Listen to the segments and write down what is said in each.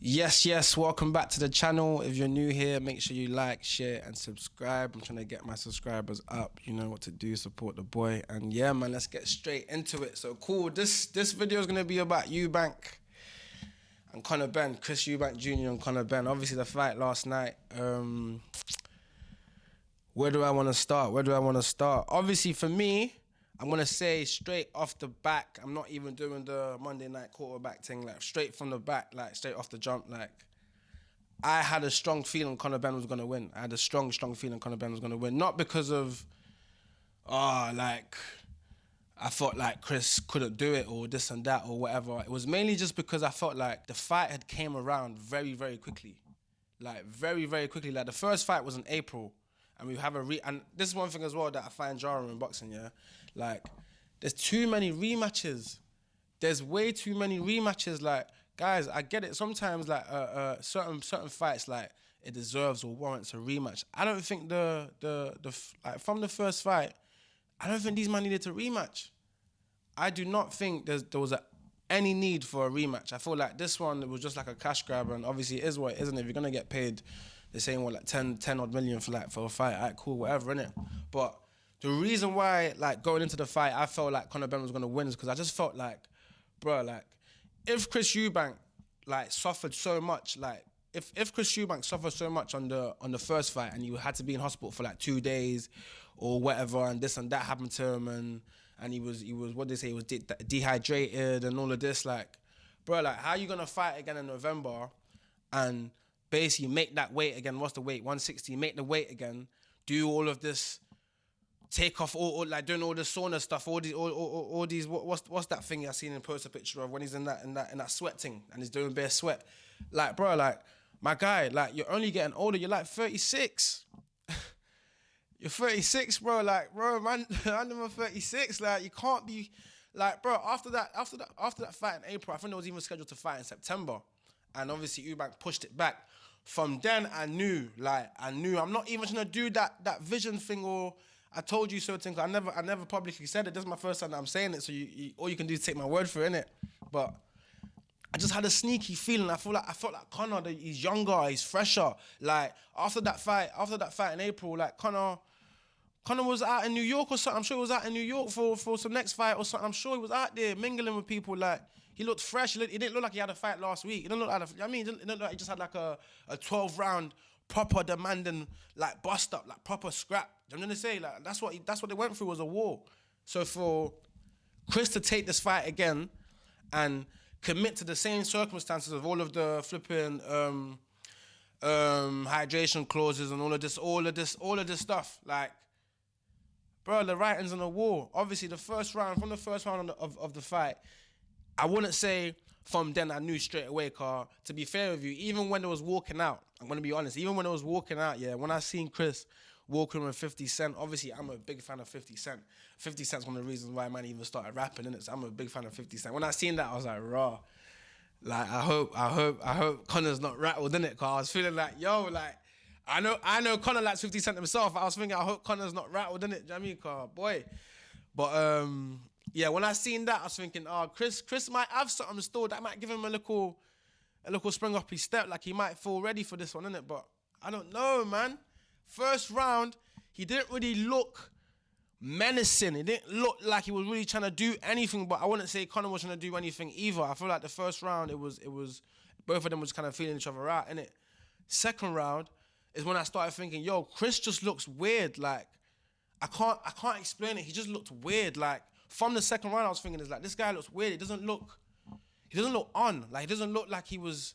Yes, welcome back to the channel. If you're new here, make sure you like, share, and subscribe. I'm trying to get my subscribers up. You know what to do, support the boy. And yeah, man, let's get straight into it. So cool, this video is gonna be about Eubank and Conor Benn, Chris Eubank Jr. and Conor Benn. Obviously the fight last night. Where do I wanna start? Obviously for me, I'm gonna say straight off the back, I'm not even doing the Monday night quarterback thing, like straight from the back, like straight off the jump, like I had a strong feeling Conor Benn was gonna win. I had a strong feeling Conor Benn was gonna win. Not because of, like, I felt like Chris couldn't do it or this and that or whatever. It was mainly just because I felt like the fight had came around very, very quickly. Like, very, very quickly. Like, the first fight was in April. And we have and this is one thing as well that I find jarring in boxing, yeah? Like, there's too many rematches. There's way too many rematches. Like, guys, I get it. Sometimes, like, certain fights, like, it deserves or warrants a rematch. I don't think like, from the first fight, I don't think these men needed to rematch. I do not think there was any need for a rematch. I feel like this one, it was just like a cash grab, and obviously it is what it is, and if you're gonna get paid, they're saying what, like 10 odd million for a fight, alright, cool, whatever, innit? But the reason why, like, going into the fight, I felt like Conor Benn was gonna win is because I just felt like, bro, like, if Chris Eubank, like, suffered so much, like, if Chris Eubank suffered so much on the first fight and you had to be in hospital for like 2 days or whatever, and this and that happened to him, and he was what they say, he was dehydrated and all of this, like, bro, like, how are you gonna fight again in November and basically make that weight again? What's the weight? 160. Make the weight again. Do all of this. Take off all like doing all the sauna stuff. All these. What's that thing I seen in poster picture of when he's in that sweat thing and he's doing bare sweat. Like, bro, like, my guy, like, you're only getting older. You're like 36. You're 36, bro. Like, bro, man, I'm 36. Like, you can't be, like, bro. After that fight in April, I think it was even scheduled to fight in September, and obviously Eubank pushed it back. From then, I knew. I'm not even trying to do that vision thing or I told you so thing. I never publicly said it. This is my first time that I'm saying it, so all you can do is take my word for it, innit? But I just had a sneaky feeling. I felt like Conor, he's younger, he's fresher. Like, after that fight in April, like, Conor was out in New York or something. I'm sure he was out in New York for some next fight or something. I'm sure he was out there mingling with people. Like, he looked fresh. He didn't look like he had a fight last week. He didn't look like it didn't look like he just had like a 12-round proper demanding, like, bust up, like proper scrap. I'm gonna say, like, that's what they went through, was a war. So for Chris to take this fight again and commit to the same circumstances of all of the flipping hydration clauses and all of this stuff, like, bro, the writing's on the wall. Obviously, from the first round of the fight, I wouldn't say from then I knew straight away, car. To be fair with you, even when it was walking out, I'm gonna be honest, even when it was walking out, yeah, when I seen Chris walking with 50 Cent, obviously I'm a big fan of 50 Cent. 50 Cent's one of the reasons why man even started rapping, innit? So I'm a big fan of 50 Cent. When I seen that, I was like, raw. Like, I hope Conor's not rattled, innit? Cause I was feeling like, yo, like, I know Conor likes 50 Cent himself. I was thinking, I hope Conor's not rattled, innit? Do you know what I mean? Cause, boy. But, yeah, when I seen that, I was thinking, Chris might have something stored that might give him a little spring up his step. Like, he might feel ready for this one, innit? But I don't know, man. First round, he didn't really look menacing. It didn't look like he was really trying to do anything, but I wouldn't say Conor was trying to do anything either. I feel like the first round, it was both of them was kind of feeling each other out, innit? Second round is when I started thinking, yo, Chris just looks weird. Like, I can't explain it. He just looked weird. Like, from the second round, I was thinking, like, this guy looks weird. He doesn't look on. Like, he doesn't look like he was,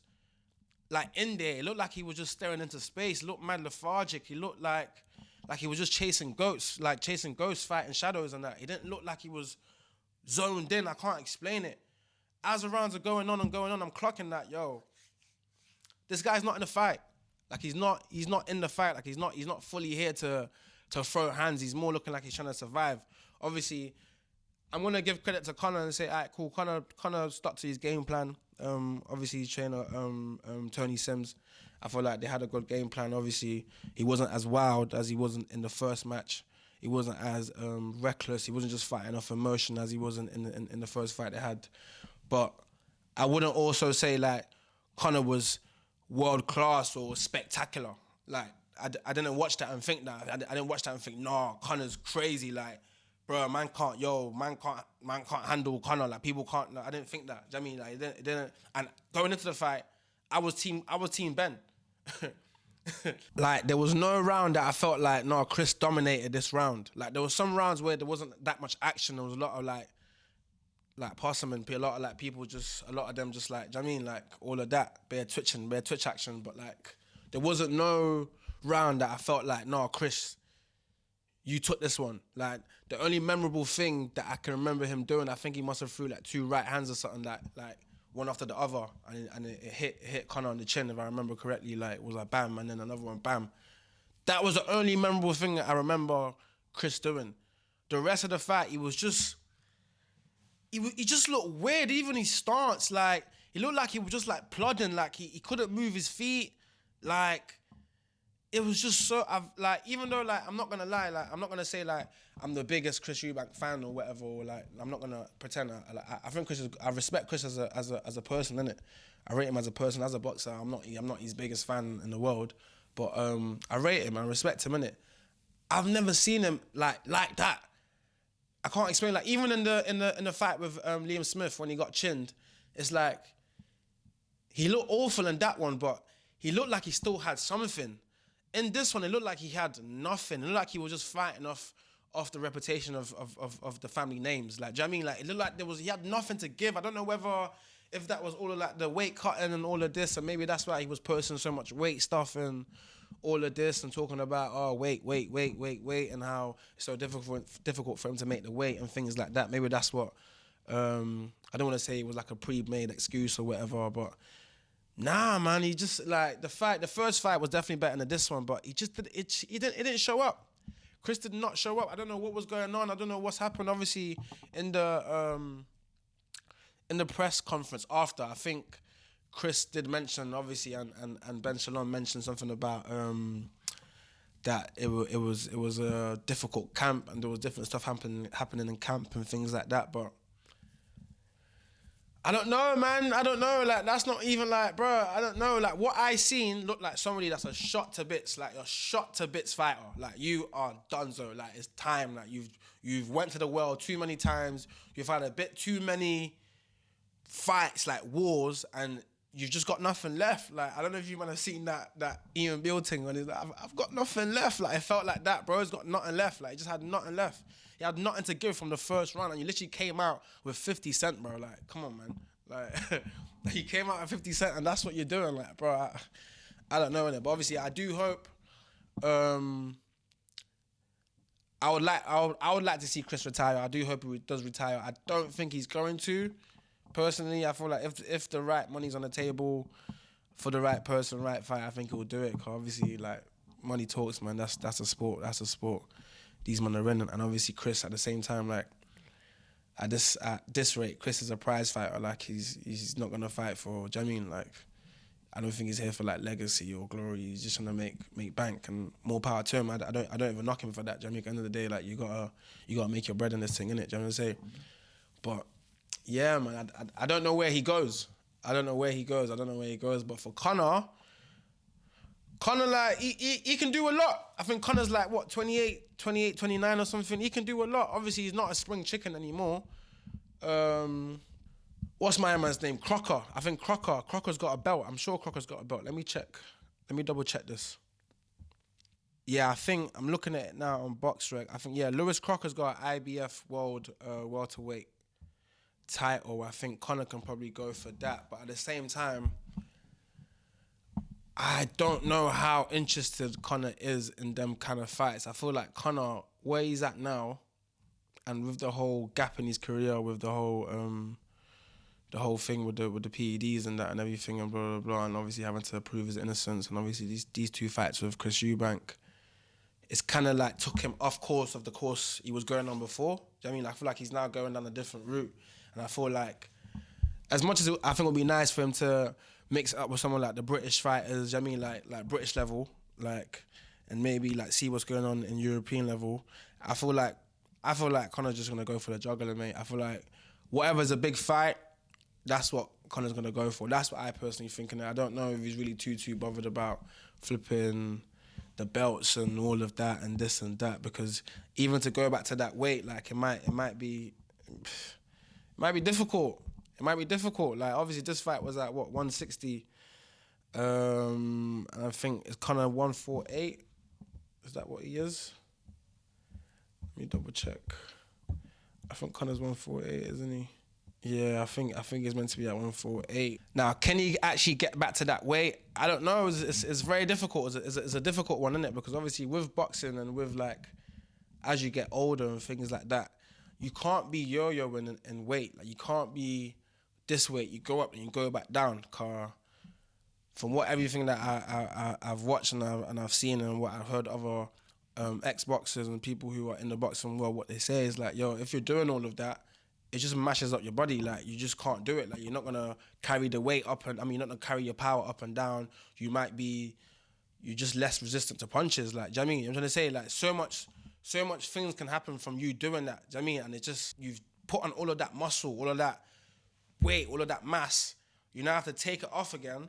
like, in there. It looked like he was just staring into space. He looked mad lethargic. He looked like he was just chasing ghosts, fighting shadows and that. He didn't look like he was zoned in. I can't explain it. As the rounds are going on, I'm clocking that, yo, this guy's not in the fight. Like, he's not in the fight. Like, he's not fully here to throw hands. He's more looking like he's trying to survive. Obviously, I'm gonna give credit to Conor and say, alright, cool. Conor stuck to his game plan. Obviously, his trainer, Tony Sims, I feel like they had a good game plan. Obviously, he wasn't as wild as he wasn't in the first match. He wasn't as reckless. He wasn't just fighting off emotion as he wasn't in the first fight they had. But I wouldn't also say, like, Conor was world class or spectacular. Like I didn't watch that and think that. I didn't watch that and think, nah, Conor's crazy. Like, bro, man can't handle Conor. Like people can't. Like, I didn't think that. Do you know what I mean? Like it didn't. And going into the fight, I was team Benn. Like there was no round that I felt like no, Chris dominated this round. Like there was some rounds where there wasn't that much action. There was a lot of like passing and a lot of like people just a lot of them just like, do you know what I mean? Like all of that, bare twitch action, but like there wasn't no round that I felt like no, Chris, you took this one. Like the only memorable thing that I can remember him doing, I think he must have threw like two right hands or something like one after the other, and it hit Conor on the chin, if I remember correctly. Like it was like bam, and then another one bam. That was the only memorable thing that I remember Chris doing. The rest of the fight, he was just he just looked weird. Even his stance, like he looked like he was just like plodding, like he couldn't move his feet, like. It was just so, like, even though, like, I'm not gonna lie, like, I'm not gonna say, like, I'm the biggest Chris Eubank fan or whatever, or, like, I'm not gonna pretend. I think I respect Chris as a person, innit? I rate him as a person, as a boxer. I'm not his biggest fan in the world, but I rate him, I respect him, innit? I've never seen him like that. I can't explain. Like, even in the fight with Liam Smith when he got chinned, it's like he looked awful in that one, but he looked like he still had something. In this one, it looked like he had nothing. It looked like he was just fighting off the reputation of the family names. Like, do you know what I mean? Like, it looked like he had nothing to give. I don't know if that was all of like the weight cutting and all of this, and maybe that's why he was posting so much weight stuff and all of this and talking about weight and how it's so difficult for him to make the weight and things like that. Maybe that's what I don't want to say it was like a pre-made excuse or whatever, but. Nah, man, he just like the first fight was definitely better than this one, but he didn't show up. Chris did not show up. I don't know what was going on. I don't know what's happened. Obviously, in the press conference after, I think Chris did mention, obviously, and Ben Shalom mentioned something about that it was a difficult camp and there was different stuff happening in camp and things like that, but. I don't know, man. I don't know. Like, that's not even like, bro, I don't know. Like, what I seen looked like somebody that's a shot to bits, like a shot to bits fighter. Like, you are donezo. Like, it's time. Like, you've went to the world too many times. You've had a bit too many fights, like wars, and you've just got nothing left. Like, I don't know if you might have seen that Ian Beale thing when he's like, I've got nothing left. Like, it felt like that, bro. He's got nothing left. Like, he just had nothing left. He had nothing to give from the first round, and you literally came out with 50 Cent, bro. Like, come on, man. Like, he came out with 50 Cent, and that's what you're doing. Like, bro, I don't know, innit? But obviously, I do hope. I would like to see Chris retire. I do hope he does retire. I don't think he's going to. Personally, I feel like if the right money's on the table for the right person, right fight, I think he'll do it. Cause obviously, like, money talks, man. That's a sport. That's a sport. These men are in, and obviously Chris at the same time, like at this rate, Chris is a prize fighter. Like he's not gonna fight for. Do you know what I mean? Like, I don't think he's here for like legacy or glory. He's just trying to make bank, and more power to him. I don't even knock him for that. Do you know what I mean? At the end of the day, like you gotta make your bread in this thing, innit? Do you know what I'm saying? But yeah, man, I don't know where he goes. I don't know where he goes. But for Conor, like, he can do a lot. I think Conor's like, what, 28, 29 or something. He can do a lot. Obviously, he's not a spring chicken anymore. What's my man's name? Crocker. I think Crocker's got a belt. I'm sure Crocker's got a belt. Let me check. Let me double check this. Yeah, I think, I'm looking at it now on BoxRec. I think, yeah, Lewis Crocker's got an IBF World welterweight title. I think Conor can probably go for that. But at the same time, I don't know how interested Conor is in them kind of fights. I feel like Conor, where he's at now, and with the whole gap in his career, with the whole thing with the PEDs and that and everything and blah blah blah, and obviously having to prove his innocence, and obviously these two fights with Chris Eubank, it's kind of like took him off course of the course he was going on before. Do you know what I mean? I feel like he's now going down a different route, and I feel like as much as I think it would be nice for him to mix it up with someone like the British fighters, I mean, like British level, like, and maybe like see what's going on in European level. I feel like Conor's just gonna go for the juggler, mate. I feel like whatever's a big fight, that's what Conor's gonna go for. That's what I personally think, and I don't know if he's really too bothered about flipping the belts and all of that and this and that, because even to go back to that weight, like it might be difficult. It might be difficult. Like obviously this fight was at what 160, and I think it's Conor 148. Is that what he is? Let me double check. I think Conor's 148, isn't he? Yeah, I think he's meant to be at 148. Now, can he actually get back to that weight? I don't know. It's very difficult. It's a difficult one, isn't it? Because obviously with boxing and with like, as you get older and things like that, you can't be yo-yoing in weight. Like you can't be this weight. You go up and you go back down. From everything that I've watched and I've seen and what I've heard other ex-boxers and people who are in the boxing world, what they say is like, yo, if you're doing all of that, it just mashes up your body. Like you just can't do it. Like you're not gonna carry the weight up you're not gonna carry your power up and down. You're just less resistant to punches. Like, do you know what I mean? I'm trying to say like so much things can happen from you doing that. Do you know what I mean? And it just, you've put on all of that muscle, all of that weight, all of that mass. You now have to take it off again,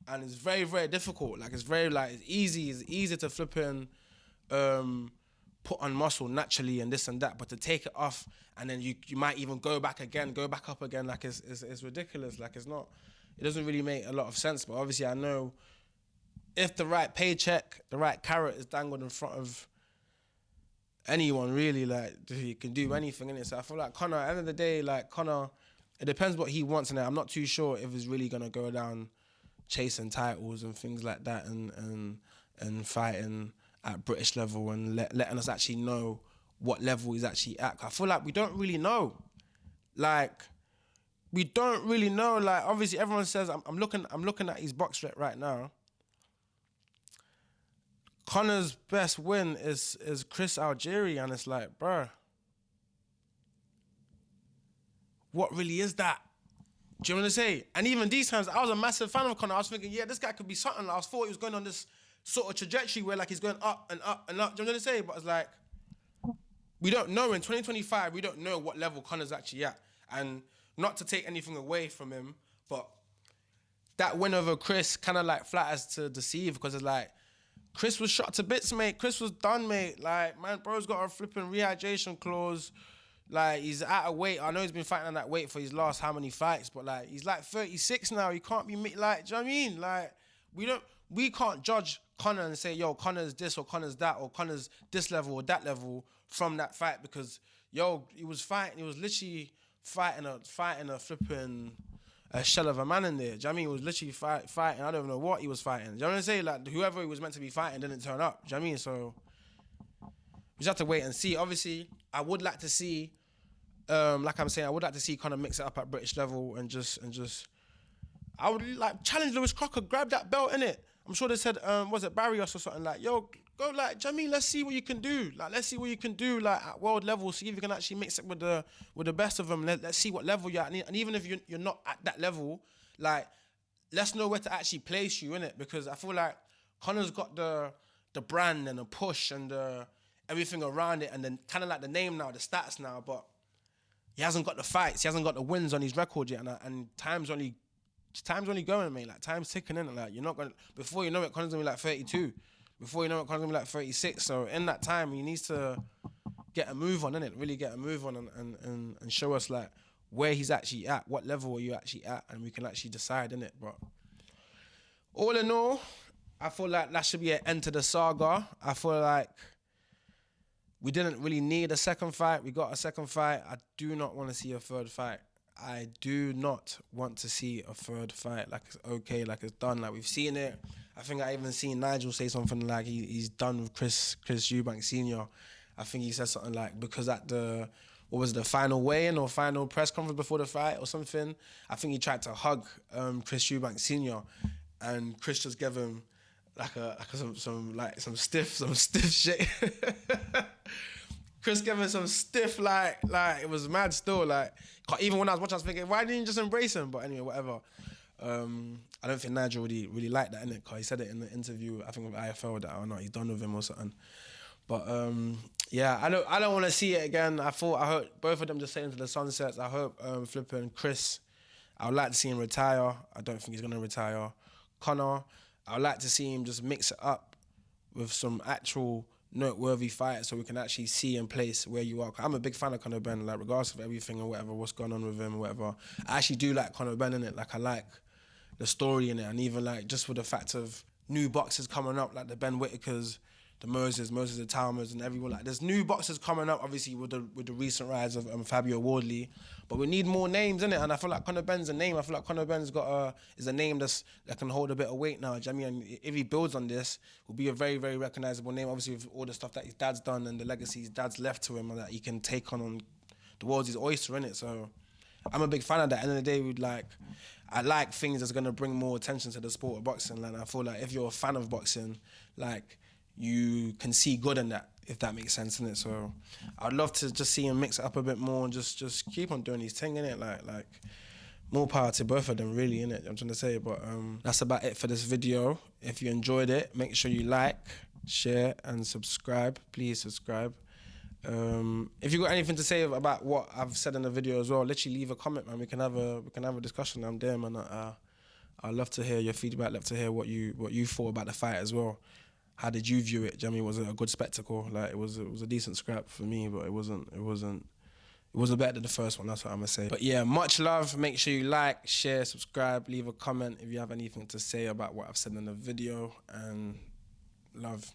and it's very, very difficult. Like it's easy to flip in, put on muscle naturally and this and that, but to take it off and then you might even go back up again, like it's ridiculous. Like it doesn't really make a lot of sense. But obviously I know if the right paycheck, the right carrot is dangled in front of anyone really, like you can do anything in it. So I feel like Conor, at the end of the day, like Conor, it depends what he wants in it. I'm not too sure if he's really gonna go down chasing titles and things like that and fighting at British level and letting us actually know what level he's actually at. I feel like we don't really know. Like, we don't really know. Like, obviously everyone says, I'm looking at his box rep right now. Conor's best win is Chris Algieri, and it's like, bruh, what really is that? Do you know what I'm saying? And even these times, I was a massive fan of Conor. I was thinking, yeah, this guy could be something. I thought he was going on this sort of trajectory where like he's going up and up and up. Do you know what I'm saying? But it's like, we don't know. In 2025, we don't know what level Conor's actually at. And not to take anything away from him, but that win over Chris kind of like flatters to deceive, because it's like, Chris was shot to bits, mate. Chris was done, mate. Like, man, bro's got a flipping rehydration clause. Like, he's out of weight. I know he's been fighting on that weight for his last how many fights, but like, he's like 36 now. He can't be, like, do you know what I mean? Like, we can't judge Conor and say, yo, Conor's this or Conor's that or Conor's this level or that level from that fight, because, yo, he was literally fighting a flipping a shell of a man in there. Do you know what I mean? He was literally fighting. I don't even know what he was fighting. Do you know what I'm saying? Like, whoever he was meant to be fighting didn't turn up. Do you know what I mean? So we just have to wait and see. Obviously, I would like to see, like I'm saying, I would like to see Conor mix it up at British level and just. I would like challenge Lewis Crocker, grab that belt, innit? I'm sure they said, was it Barrios or something, like, yo, go, like, do you know what I mean? Let's see what you can do. Like, let's see what you can do, like, at world level, see if you can actually mix it with the best of them. Let's see what level you're at. And even if you're not at that level, like, let's know where to actually place you, innit? Because I feel like Conor's got the brand and the push and everything around it, and then kind of like the name now, the stats now, but he hasn't got the fights, he hasn't got the wins on his record yet, and time's only going, mate. Like, time's ticking in. Like, you're not gonna, before you know it, Conor's gonna be like 32. Before you know it, Conor's gonna be like 36. So in that time, he needs to get a move on, innit? Really get a move on and show us like where he's actually at, what level are you actually at, and we can actually decide, innit? But all in all, I feel like that should be an end to the saga. I feel like we didn't really need a second fight. We got a second fight. I do not want to see a third fight. I do not want to see a third fight. Like, it's okay, like, it's done. Like, we've seen it. I think I even seen Nigel say something like he's done with Chris Eubank Sr. I think he said something like, because at the final weigh-in or final press conference before the fight or something, I think he tried to hug Chris Eubank Sr. and Chris just gave him some stiff shit. Chris gave him some stiff, like it was mad still. Like, even when I was watching, I was thinking, why didn't you just embrace him? But anyway, whatever. I don't think Nigel really liked that, innit? Because he said it in the interview, I think with IFL, that, oh no, he's done with him or something. But yeah, I don't want to see it again. I hope both of them just say into the sunsets. I hope flipping Chris I would like to see him retire. I don't think he's gonna retire. Conor, I would like to see him just mix it up with some actual noteworthy fights so we can actually see and place where you are. I'm a big fan of Conor Benn, like regardless of everything or whatever, what's going on with him or whatever. I actually do like Conor Benn in it. Like I like the story in it, and even like just with the fact of new boxers coming up, like the Ben Whitakers, the Moses the Talmers, and everyone. Like there's new boxers coming up, obviously with the recent rise of Fabio Wardley, but we need more names in it. And I feel like Conor Benn's a name. I feel like Conor Benn's is a name that can hold a bit of weight now. Do you know what I mean? And if he builds on this, will be a very, very recognizable name. Obviously with all the stuff that his dad's done and the legacy his dad's left to him, and that he can take on the world's his oyster, in it. So I'm a big fan of that. At the end of the day, I like things that's gonna bring more attention to the sport of boxing. And I feel like if you're a fan of boxing, like you can see good in that, if that makes sense, innit? So I'd love to just see him mix it up a bit more and just keep on doing his thing, innit? Like more power to both of them, really, innit? I'm trying to say, but that's about it for this video. If you enjoyed it, make sure you like, share, and subscribe. Please subscribe. If you got anything to say about what I've said in the video as well, literally leave a comment, man. We can have a discussion. I'm there, man. I'd love to hear your feedback. Love to hear what you thought about the fight as well. How did you view it? Do you know what I mean? Was it a good spectacle? Like it was a decent scrap for me, but it wasn't better than the first one. That's what I'm gonna say. But yeah, much love. Make sure you like, share, subscribe, leave a comment if you have anything to say about what I've said in the video, and love.